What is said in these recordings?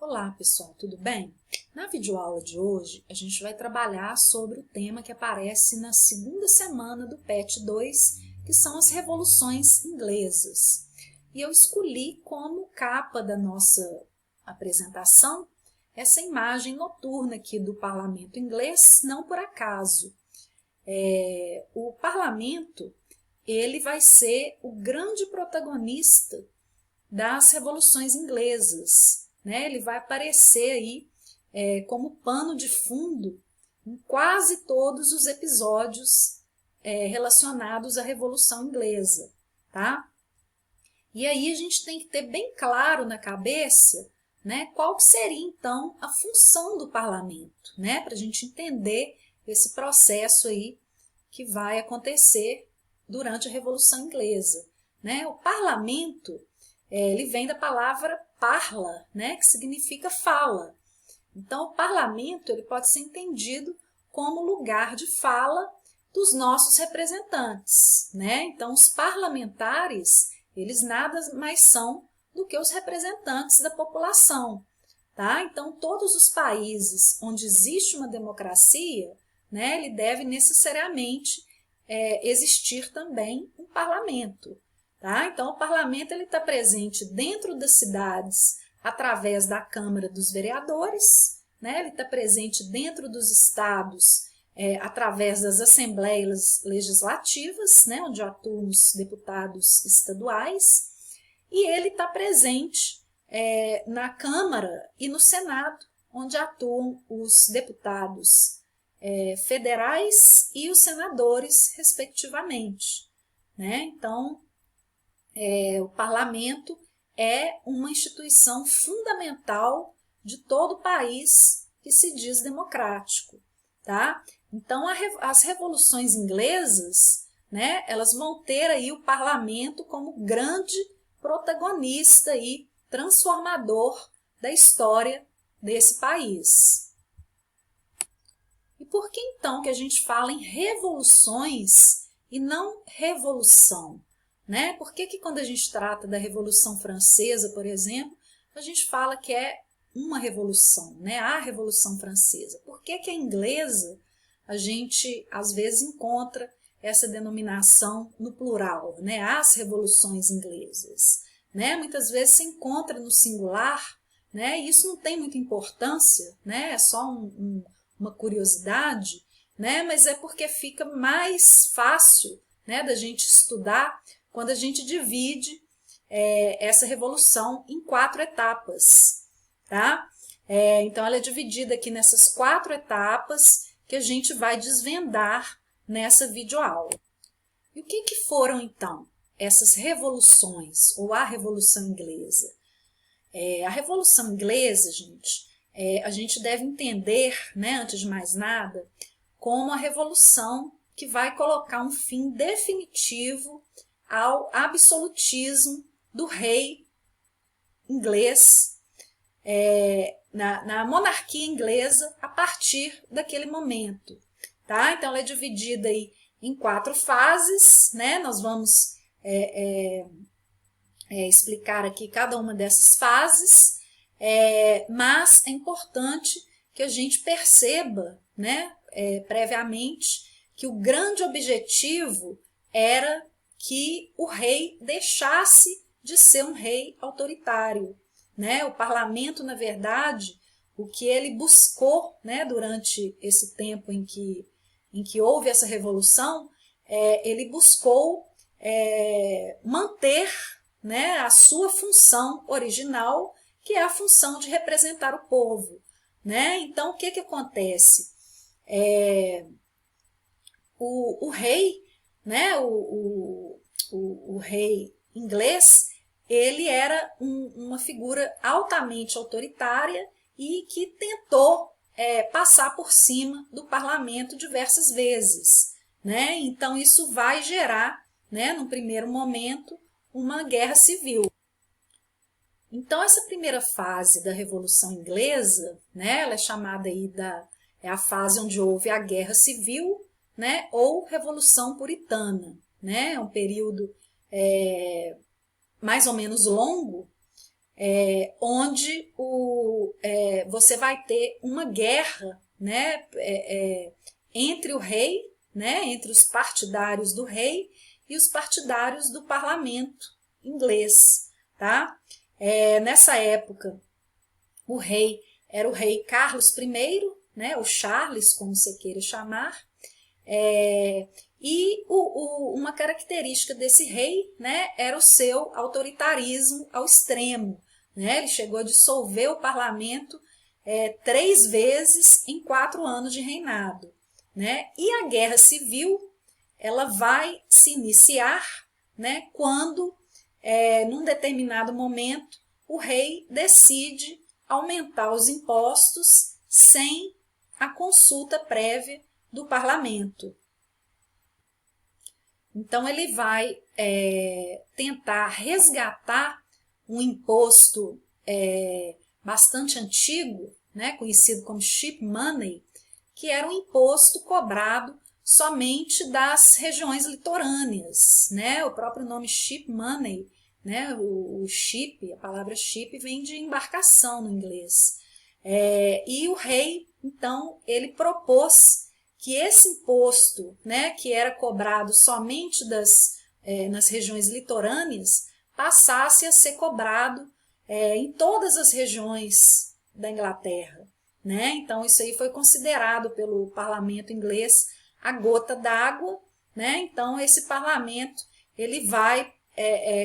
Olá pessoal, tudo bem? Na videoaula de hoje a gente vai trabalhar sobre o tema que aparece na segunda semana do PET 2, que são as revoluções inglesas. E eu escolhi como capa da nossa apresentação essa imagem noturna aqui do parlamento inglês, não por acaso. O parlamento ele vai ser o grande protagonista das revoluções inglesas, né? Ele vai aparecer aí como pano de fundo em quase todos os episódios relacionados à Revolução Inglesa, tá? E aí a gente tem que ter bem claro na cabeça, né, qual que seria então a função do parlamento, né, para a gente entender esse processo aí que vai acontecer durante a Revolução Inglesa, né? O parlamento ele vem da palavra parla, né, que significa fala. Então, o parlamento ele pode ser entendido como lugar de fala dos nossos representantes, né? Então, os parlamentares, eles nada mais são do que os representantes da população, tá? Então, todos os países onde existe uma democracia, né, ele deve necessariamente existir também um parlamento. Tá? Então, o parlamento está presente dentro das cidades através da Câmara dos Vereadores, né? Ele está presente dentro dos estados através das assembleias legislativas, né? Onde atuam os deputados estaduais, e ele está presente na Câmara e no Senado, onde atuam os deputados federais e os senadores, respectivamente. Né? Então, o parlamento é uma instituição fundamental de todo o país que se diz democrático, tá? Então, as revoluções inglesas, né, elas vão ter aí o parlamento como grande protagonista e transformador da história desse país. E por que então que a gente fala em revoluções e não revolução? Né? Por que quando a gente trata da Revolução Francesa, por exemplo, a gente fala que é uma revolução, né? A Revolução Francesa? Por que a inglesa a gente às vezes encontra essa denominação no plural, né? As revoluções inglesas, né? Muitas vezes se encontra no singular, né? E isso não tem muita importância, né? É só uma curiosidade, né? Mas é porque fica mais fácil, né, da gente estudar quando a gente divide essa revolução em 4 etapas, tá? Então, ela é dividida aqui nessas 4 etapas que a gente vai desvendar nessa videoaula. E o que foram, então, essas revoluções, ou a Revolução Inglesa? A Revolução Inglesa, gente, a gente deve entender, né, antes de mais nada, como a revolução que vai colocar um fim definitivo ao absolutismo do rei inglês, na monarquia inglesa, a partir daquele momento. Tá? Então, ela é dividida aí em 4 fases, né? Nós vamos explicar aqui cada uma dessas fases, mas é importante que a gente perceba, né, previamente, que o grande objetivo era que o rei deixasse de ser um rei autoritário, né? O parlamento, na verdade, o que ele buscou, né, durante esse tempo em que houve essa revolução, ele buscou manter, né, a sua função original, que é a função de representar o povo. Né? Então, o que acontece? O rei, né, o rei inglês, ele era uma figura altamente autoritária e que tentou passar por cima do parlamento diversas vezes. Né? Então, isso vai gerar, né, no primeiro momento, uma guerra civil. Então, essa primeira fase da Revolução Inglesa, né, ela é chamada aí a fase onde houve a Guerra Civil, né, ou Revolução Puritana. Né, é um período mais ou menos longo, onde você vai ter uma guerra, né, entre o rei, né, entre os partidários do rei e os partidários do parlamento inglês. Tá? Nessa época, o rei era o rei Carlos I, né, o Charles, como você queira chamar, e uma característica desse rei, né, era o seu autoritarismo ao extremo. Né? Ele chegou a dissolver o parlamento 3 vezes em 4 anos de reinado. Né? E a guerra civil ela vai se iniciar, né, quando, num determinado momento, o rei decide aumentar os impostos sem a consulta prévia do parlamento. Então, ele vai tentar resgatar um imposto bastante antigo, né, conhecido como ship money, que era um imposto cobrado somente das regiões litorâneas. Né? O próprio nome ship money, né, o ship, a palavra ship vem de embarcação no inglês. E o rei, então, ele propôs que esse imposto, né, que era cobrado somente nas regiões litorâneas, passasse a ser cobrado em todas as regiões da Inglaterra. Né? Então, isso aí foi considerado pelo parlamento inglês a gota d'água. Né? Então, esse parlamento ele vai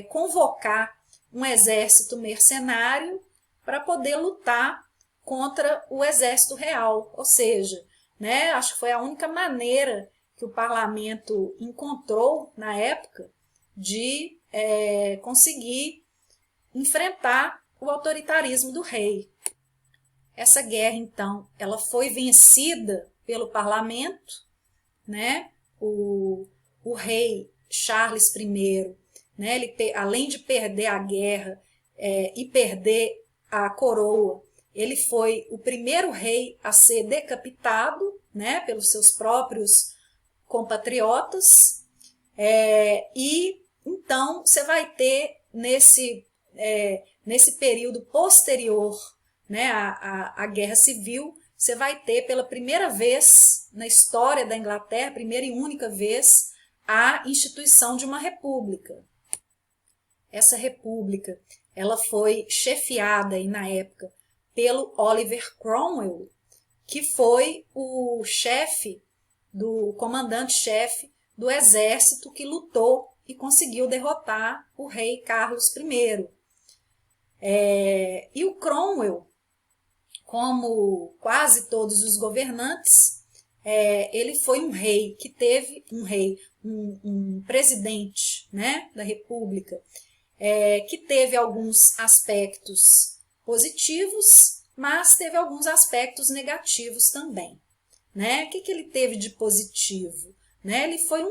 convocar um exército mercenário para poder lutar contra o exército real, ou seja, né, acho que foi a única maneira que o parlamento encontrou na época de conseguir enfrentar o autoritarismo do rei. Essa guerra, então, ela foi vencida pelo parlamento, né? O rei Charles I, né, além de perder a guerra e perder a coroa, ele foi o primeiro rei a ser decapitado, né, pelos seus próprios compatriotas. E então você vai ter nesse período posterior, né, à Guerra Civil, você vai ter pela primeira vez na história da Inglaterra, primeira e única vez, a instituição de uma república. Essa república ela foi chefiada aí, na época, pelo Oliver Cromwell, que foi o comandante-chefe do exército que lutou e conseguiu derrotar o rei Carlos I. E o Cromwell, como quase todos os governantes, ele foi um rei que teve um presidente, né, da república, que teve alguns aspectos positivos, mas teve alguns aspectos negativos também. Né? O que ele teve de positivo? Né? Ele foi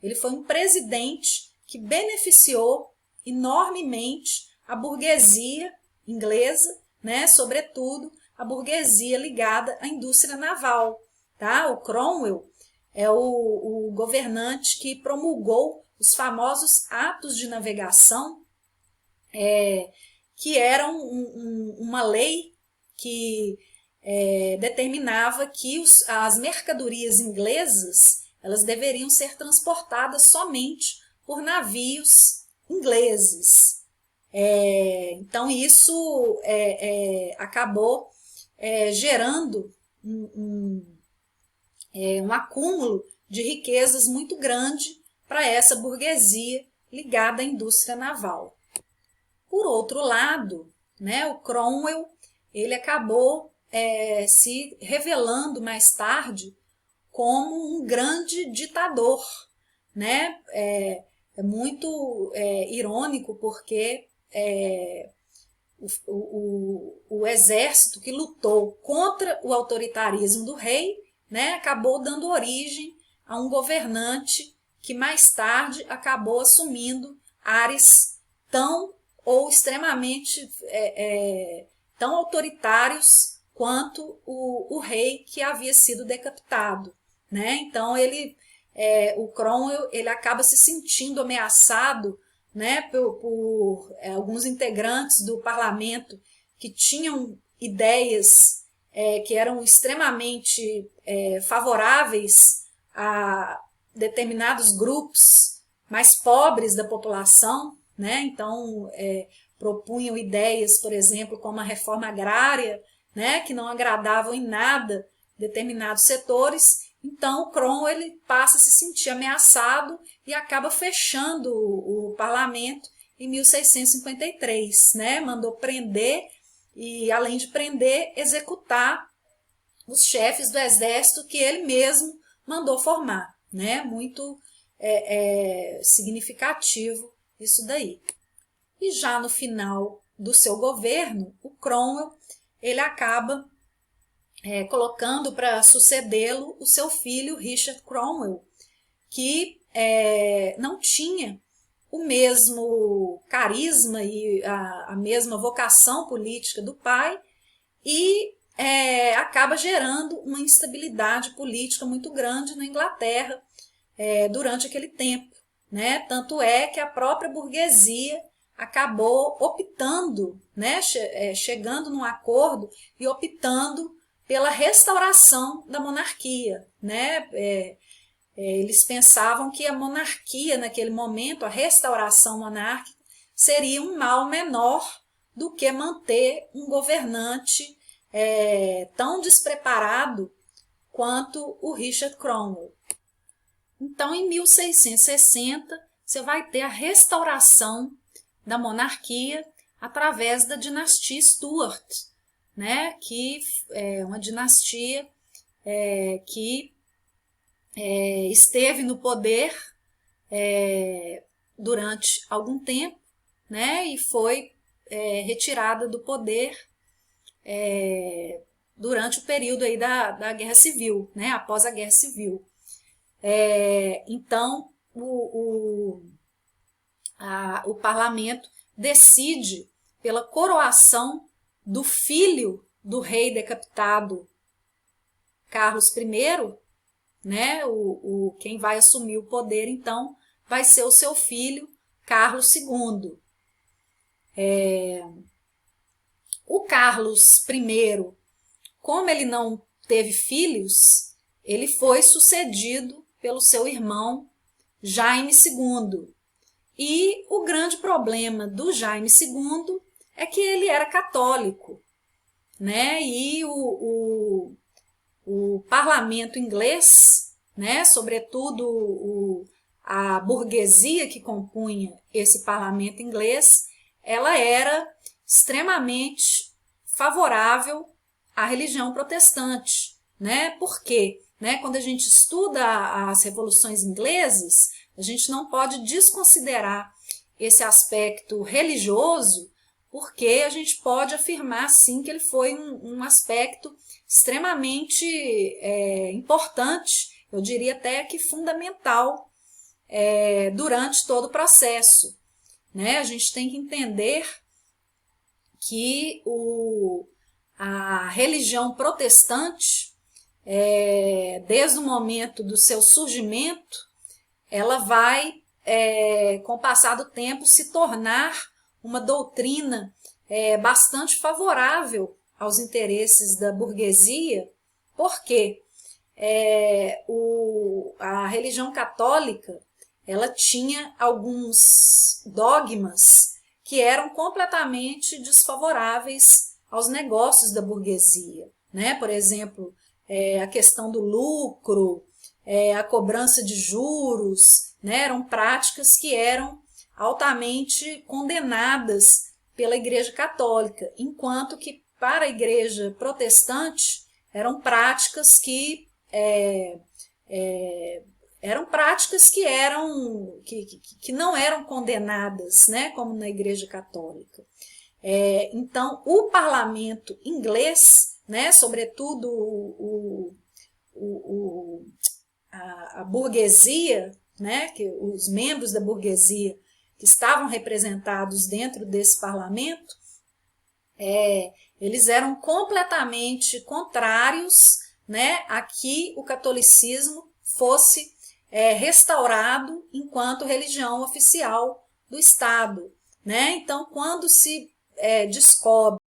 ele foi um presidente que beneficiou enormemente a burguesia inglesa, né? Sobretudo a burguesia ligada à indústria naval. Tá? O Cromwell é o governante que promulgou os famosos atos de navegação, que eram uma lei que determinava que as mercadorias inglesas elas deveriam ser transportadas somente por navios ingleses. Então, isso acabou gerando um acúmulo de riquezas muito grande para essa burguesia ligada à indústria naval. Por outro lado, né, o Cromwell ele acabou se revelando mais tarde como um grande ditador. Né? É muito irônico porque o exército que lutou contra o autoritarismo do rei, né, acabou dando origem a um governante que mais tarde acabou assumindo ares tão ou extremamente tão autoritários quanto o rei que havia sido decapitado. Né? Então, o Cromwell ele acaba se sentindo ameaçado, né, por alguns integrantes do parlamento que tinham ideias que eram extremamente favoráveis a determinados grupos mais pobres da população, né? Então propunham ideias, por exemplo, como a reforma agrária, né, que não agradavam em nada determinados setores. Então Cromwell ele passa a se sentir ameaçado e acaba fechando o parlamento em 1653, né? Mandou prender e, além de prender, executar os chefes do exército que ele mesmo mandou formar, né? Muito significativo isso daí. E já no final do seu governo, o Cromwell ele acaba colocando para sucedê-lo o seu filho Richard Cromwell, que não tinha o mesmo carisma e a mesma vocação política do pai e acaba gerando uma instabilidade política muito grande na Inglaterra durante aquele tempo, né? Tanto é que a própria burguesia acabou optando, né? Chegando num acordo e optando pela restauração da monarquia, né? Eles pensavam que a monarquia, naquele momento, a restauração monárquica, seria um mal menor do que manter um governante tão despreparado quanto o Richard Cromwell. Então, em 1660, você vai ter a restauração da monarquia através da dinastia Stuart, né? Que é uma dinastia que esteve no poder durante algum tempo, né? E foi retirada do poder durante o período aí da Guerra Civil, né? Após a Guerra Civil. Então, o parlamento decide pela coroação do filho do rei decapitado Carlos I, né? Quem vai assumir o poder, então, vai ser o seu filho Carlos II. O Carlos I, como ele não teve filhos, ele foi sucedido pelo seu irmão Jaime II. E o grande problema do Jaime II é que ele era católico, né? E o parlamento inglês, né? Sobretudo a burguesia que compunha esse parlamento inglês, ela era extremamente favorável à religião protestante, né? Por quê? Né? Quando a gente estuda as revoluções inglesas, a gente não pode desconsiderar esse aspecto religioso, porque a gente pode afirmar, sim, que ele foi um aspecto extremamente importante, eu diria até que fundamental, durante todo o processo, né? A gente tem que entender que a religião protestante, desde o momento do seu surgimento, ela vai, com o passar do tempo, se tornar uma doutrina bastante favorável aos interesses da burguesia, porque a religião católica ela tinha alguns dogmas que eram completamente desfavoráveis aos negócios da burguesia, né? Por exemplo, a questão do lucro, a cobrança de juros, né? Eram práticas que eram altamente condenadas pela Igreja Católica, enquanto que para a Igreja Protestante eram práticas que que não eram condenadas, né? Como na Igreja Católica. Então, o parlamento inglês, né? Sobretudo a burguesia, né? Que os membros da burguesia que estavam representados dentro desse parlamento, eles eram completamente contrários, né, a que o catolicismo fosse restaurado enquanto religião oficial do Estado, né? Então, quando se descobre